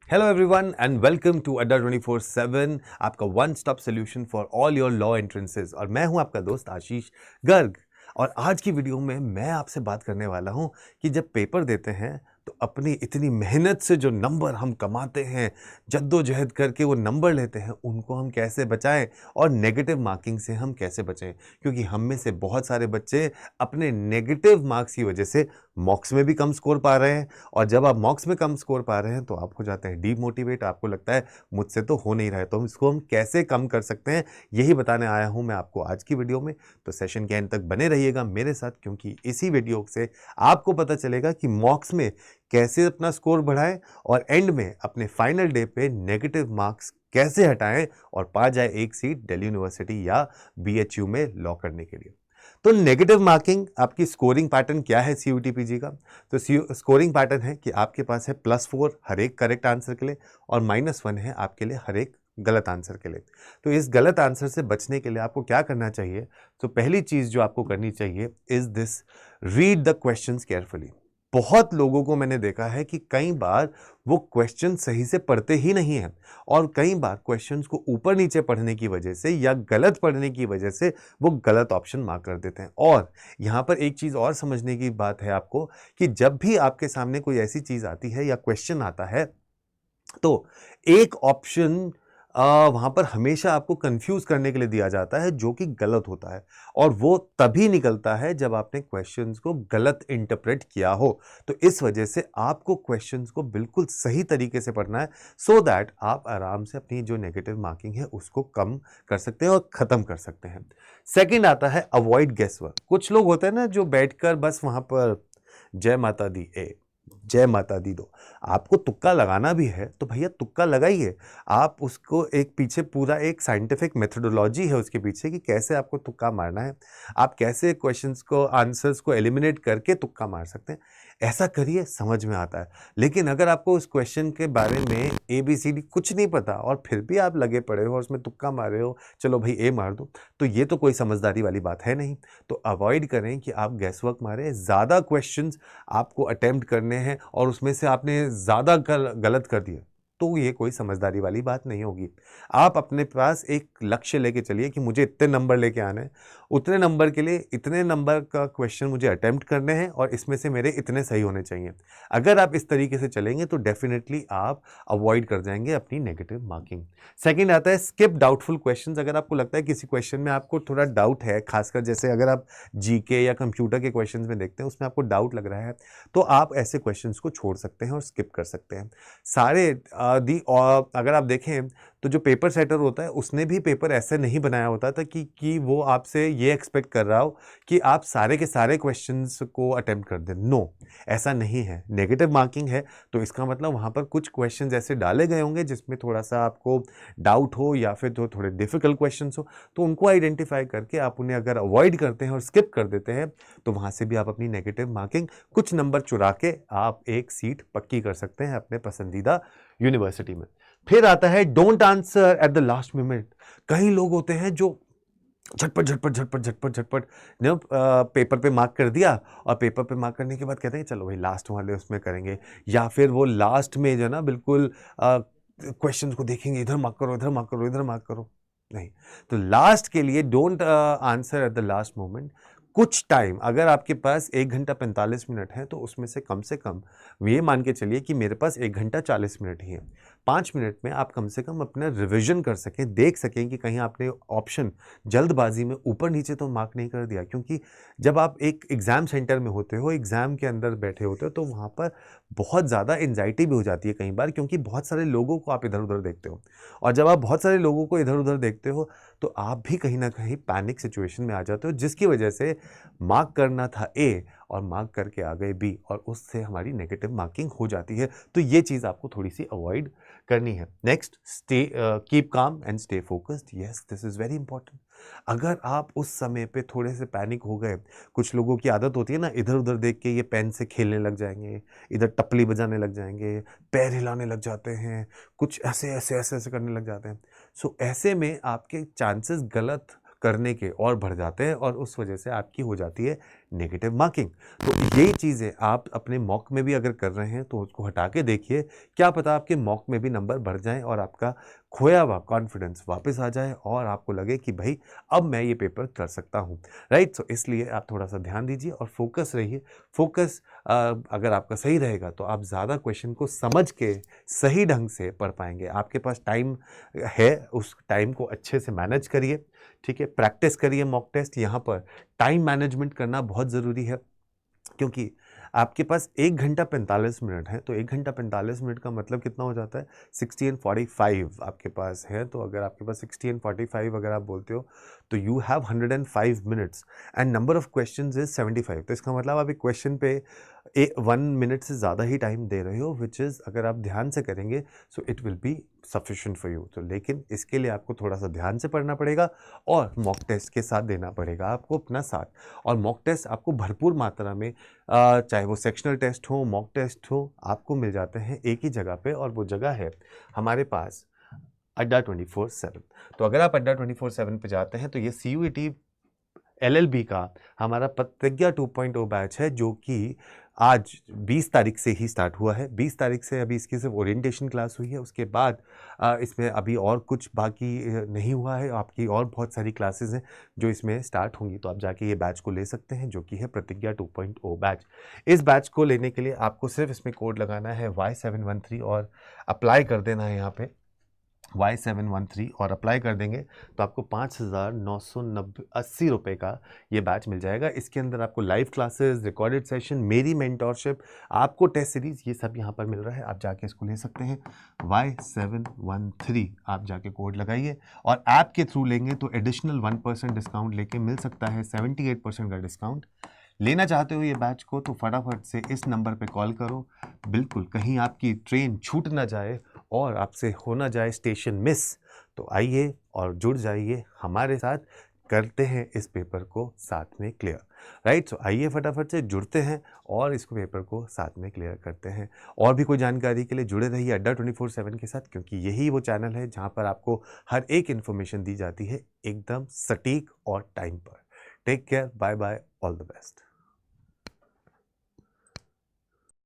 Hello everyone and welcome to Adda 24/7 आपका one stop solution for all your law entrances. और मैं हूं आपका दोस्त आशीष गर्ग। और आज की वीडियो में मैं आपसे बात करने वाला हूं कि जब पेपर देते हैं तो अपनी इतनी मेहनत से जो नंबर हम कमाते हैं, जद्दोजहद करके वो नंबर लेते हैं, उनको हम कैसे बचाएं और नेगेटिव मार्किंग से हम कैसे बचें। क्योंकि हम में से बहुत सारे बच्चे अपने नेगेटिव मार्क्स की वजह से मॉक्स में भी कम स्कोर पा रहे हैं। और जब आप मॉक्स में कम स्कोर पा रहे हैं तो आप हो जाते हैं डीमोटिवेट। आपको लगता है मुझसे तो हो नहीं रहा है, तो इसको हम कैसे कम कर सकते हैं, यही बताने आया हूं मैं आपको आज की वीडियो में। तो सेशन के एंड तक बने रहिएगा मेरे साथ, क्योंकि इसी वीडियो से आपको पता चलेगा कि मॉक्स में कैसे अपना स्कोर बढ़ाएं और एंड में अपने फाइनल डे पे नेगेटिव मार्क्स कैसे हटाएं और पा जाए एक सीट दिल्ली यूनिवर्सिटी या बीएचयू में लॉ करने के लिए। तो नेगेटिव मार्किंग आपकी स्कोरिंग पैटर्न क्या है सीयूटीपीजी का? तो स्कोरिंग पैटर्न है कि आपके पास है +4 हर एक करेक्ट आंसर के लिए और -1 है आपके लिए हर एक गलत आंसर के लिए। तो इस गलत आंसर से बचने के लिए आपको क्या करना चाहिए? तो पहली चीज जो आपको करनी चाहिए is this: read the questions carefully. बहुत लोगों को मैंने देखा है कि कई बार वो क्वेश्चन सही से पढ़ते ही नहीं हैं और कई बार क्वेश्चंस को ऊपर नीचे पढ़ने की वजह से या गलत पढ़ने की वजह से वो गलत ऑप्शन मार्क कर देते हैं। और यहां पर एक चीज और समझने की बात है आपको कि जब भी आपके सामने कोई ऐसी चीज आती है या क्वेश्चन आता है तो एक ऑप्शन वहां पर हमेशा आपको कंफ्यूज करने के लिए दिया जाता है, जो कि गलत होता है। और वो तभी निकलता है जब आपने क्वेश्चंस को गलत इंटरप्रेट किया हो। तो इस वजह से आपको क्वेश्चंस को बिल्कुल सही तरीके से पढ़ना है, सो दैट आप आराम से अपनी जो नेगेटिव मार्किंग है उसको कम कर सकते हैं और खत्म कर सकते हैं। सेकंड आता है अवॉइड गेसवर्क। कुछ लोग होते हैं ना जो बैठकर बस वहां पर जय माता दी जय माता दी दो। आपको तुक्का लगाना भी है तो भैया तुक्का लगाइए। आप उसको एक पीछे पूरा एक साइंटिफिक मेथोडोलॉजी है उसके पीछे कि कैसे आपको तुक्का मारना है, आप कैसे क्वेश्चंस को आंसर्स को एलिमिनेट करके तुक्का मार सकते हैं। ऐसा करिए, समझ में आता है। लेकिन अगर आपको उस क्वेश्चन के बारे में ABCD कुछ नहीं पता और फिर भी आप लगे पड़े हो और उसमें तुक्का मार रहे हो, चलो भाई ए मार दो, तो ये तो कोई समझदारी वाली बात है नहीं। तो अवॉइड करें कि आप गैसवर्क मारें। ज़्यादा क्वेश्चंस आपको अटेम्प्ट करने हैं और उसमें से आपने ज़्यादा गलत कर दिया, तो ये कोई समझदारी वाली बात नहीं होगी। आप अपने पास एक लक्ष्य लेके चलिए कि मुझे इतने नंबर लेके आने हैं, उतने नंबर के लिए इतने नंबर का क्वेश्चन मुझे अटेम्प्ट करने हैं और इसमें से मेरे इतने सही होने चाहिए। अगर आप इस तरीके से चलेंगे तो डेफिनेटली आप अवॉइड कर जाएंगे अपनी नेगेटिव मार्किंग। सेकंड आता है स्किप डाउटफुल क्वेश्चंस। अगर आपको लगता है किसी क्वेश्चन में आपको थोड़ा डाउट है, खासकर जैसे अगर आप जीके या कंप्यूटर के क्वेश्चंस में देखते हैं उसमें आपको डाउट लग रहा है, तो आप ऐसे क्वेश्चंस को छोड़ सकते हैं और स्किप कर सकते हैं। सारे और अगर आप देखें तो जो पेपर सेटर होता है उसने भी पेपर ऐसे नहीं बनाया होता था कि वो आपसे ये एक्सपेक्ट कर रहा हो कि आप सारे के सारे क्वेश्चंस को अटेम्प्ट कर दें। नो, ऐसा नहीं है। नेगेटिव मार्किंग है तो इसका मतलब वहां पर कुछ क्वेश्चंस ऐसे डाले गए होंगे जिसमें थोड़ा सा आपको डाउट हो या फिर तो थोड़े डिफिकल्ट क्वेश्चंस हो, तो उनको आइडेंटिफाई करके आप उन्हें अगर अवॉइड करते हैं और स्किप कर देते हैं तो वहां से भी आप अपनी नेगेटिव मार्किंग कुछ नंबर चुरा के आप एक सीट पक्की कर सकते हैं अपने पसंदीदा यूनिवर्सिटी में। फिर आता है don't answer at the last moment. कई लोग होते हैं जो झटपट झटपट झटपट झटपट झटपट पेपर पे मार्क कर दिया और पेपर पे मार्क करने के बाद कहते हैं चलो भाई लास्ट वाले उसमें करेंगे, या फिर वो लास्ट में जो है ना बिल्कुल क्वेश्चन को देखेंगे, इधर मार्क करो, इधर मार्क करो, इधर मार्क करो। नहीं, तो लास्ट के लिए don't answer at the last moment. कुछ टाइम, अगर आपके पास 1 घंटा 45 मिनट है तो उसमें से कम ये मान के चलिए कि मेरे पास 1 घंटा 40 मिनट ही है। 5 मिनट में आप कम से कम अपना रिवीजन कर सकें, देख सकें कि कहीं आपने ऑप्शन जल्दबाजी में ऊपर नीचे तो मार्क नहीं कर दिया। क्योंकि जब आप एक एग्जाम सेंटर में होते हो, एग्जाम के अंदर बैठे होते हो, तो वहाँ पर बहुत ज़्यादा एंजाइटी भी हो जाती है कई बार, क्योंकि बहुत सारे लोगों को आप इधर उधर देखते हो। और जब आप बहुत सारे लोगों को इधर उधर देखते हो तो आप भी कहीं ना कहीं पैनिक सिचुएशन में आ जाते हो, जिसकी वजह से मार्क करना था ए और मार्क करके आ गए बी, और उससे हमारी नेगेटिव मार्किंग हो जाती है। तो ये चीज़ आपको थोड़ी सी अवॉइड करनी है। Next, stay keep calm and stay focused. Yes, this is very important. अगर आप उस समय पे थोड़े से पैनिक हो गए, कुछ लोगों की आदत होती है ना, इधर उधर देख के ये पेन से खेलने लग जाएंगे, इधर टपली बजाने लग जाएंगे, पैर हिलाने लग जाते हैं, कुछ ऐसे ऐसे ऐसे ऐसे करने लग जाते हैं। सो ऐसे में आपके चांसेस गलत करने के और बढ़ जाते हैं और उस वजह से आपकी हो जाती है नेगेटिव मार्किंग। तो ये चीज़ें आप अपने मॉक में भी अगर कर रहे हैं तो उसको हटा के देखिए, क्या पता आपके मॉक में भी नंबर बढ़ जाएँ और आपका खोया हुआ कॉन्फिडेंस वापस आ जाए और आपको लगे कि भाई अब मैं ये पेपर कर सकता हूँ, राइट? सो इसलिए आप थोड़ा-सा ध्यान दीजिए और फ़ोकस रहिए। फ़ोकस अगर आपका सही रहेगा तो आप ज़्यादा क्वेश्चन को समझ के सही ढंग से पढ़ पाएँगे। आपके पास टाइम है, उस टाइम को अच्छे से मैनेज करिए, ठीक है? प्रैक्टिस करिए मॉक टेस्ट। यहाँ पर टाइम मैनेजमेंट करना बहुत ज़रूरी है, क्योंकि आपके पास 1 घंटा 45 मिनट है, तो 1 घंटा 45 मिनट का मतलब कितना हो जाता है? 60 एंड 45 आपके पास है, तो अगर आपके पास 60 एंड 45 अगर आप बोलते हो, तो you have 105 minutes and number of questions is 75। तो इसका मतलब आप एक क्वेश्चन पे 1 मिनट से ज़्यादा ही टाइम दे रहे हो, व्हिच इज़ अगर आप ध्यान से करेंगे, so it will be sufficient for you. तो लेकिन इसके लिए आपको थोड़ा-सा ध्यान से पढ़ना पड़ेगा और मॉक टेस्ट के साथ देना पड़ेगा आपको अपना साथ। और मॉक टेस्ट आपको भरपूर मात्रा में चाहे वो सेक्शनल टेस्ट हो, मॉक टेस्ट हो, आपको मिल जाते हैं एक ही जगह पे, और वो जगह है हमारे पास अड्डा 24/7। तो अगर आप अड्डा 24/7 पे जाते हैं तो ये CUET LLB का हमारा प्रतिज्ञा 2.0 बैच है, जो कि आज 20 तारीख से ही स्टार्ट हुआ है। 20 तारीख से अभी इसकी सिर्फ ओरिएंटेशन क्लास हुई है, उसके बाद इसमें अभी और कुछ बाकी नहीं हुआ है। आपकी और बहुत सारी क्लासेस हैं जो इसमें स्टार्ट होंगी, तो आप जाके ये बैच को ले सकते हैं, जो कि है प्रतिज्ञा 2.0 बैच। इस बैच को लेने के लिए आपको सिर्फ इसमें कोड लगाना है Y713 और अप्लाई कर देना है यहाँ पे Y713 और अप्लाई कर देंगे तो आपको 5,980 रुपये का ये बैच मिल जाएगा। इसके अंदर आपको लाइव क्लासेस, रिकॉर्डेड सेशन, मेरी मेंटोरशिप, आपको टेस्ट सीरीज, ये सब यहाँ पर मिल रहा है। आप जाके इसको ले सकते हैं। Y713 आप जाके कोड लगाइए और ऐप के थ्रू लेंगे तो एडिशनल 1% डिस्काउंट लेके मिल सकता है 78% का डिस्काउंट। लेना चाहते हो ये बैच को तो फटाफट से इस नंबर पे कॉल करो। बिल्कुल कहीं आपकी ट्रेन छूट ना जाए और आपसे हो ना जाए स्टेशन मिस, तो आइए और जुड़ जाइए हमारे साथ, करते हैं इस पेपर को साथ में क्लियर, राइट? सो आइए फटाफट से जुड़ते हैं और इसको पेपर को साथ में क्लियर करते हैं। और भी कोई जानकारी के लिए जुड़े रहिए अड्डा 24/7 के साथ, क्योंकि यही वो चैनल है जहाँ पर आपको हर एक इन्फॉर्मेशन दी जाती है एकदम सटीक और टाइम पर। Take care, bye bye, all the best.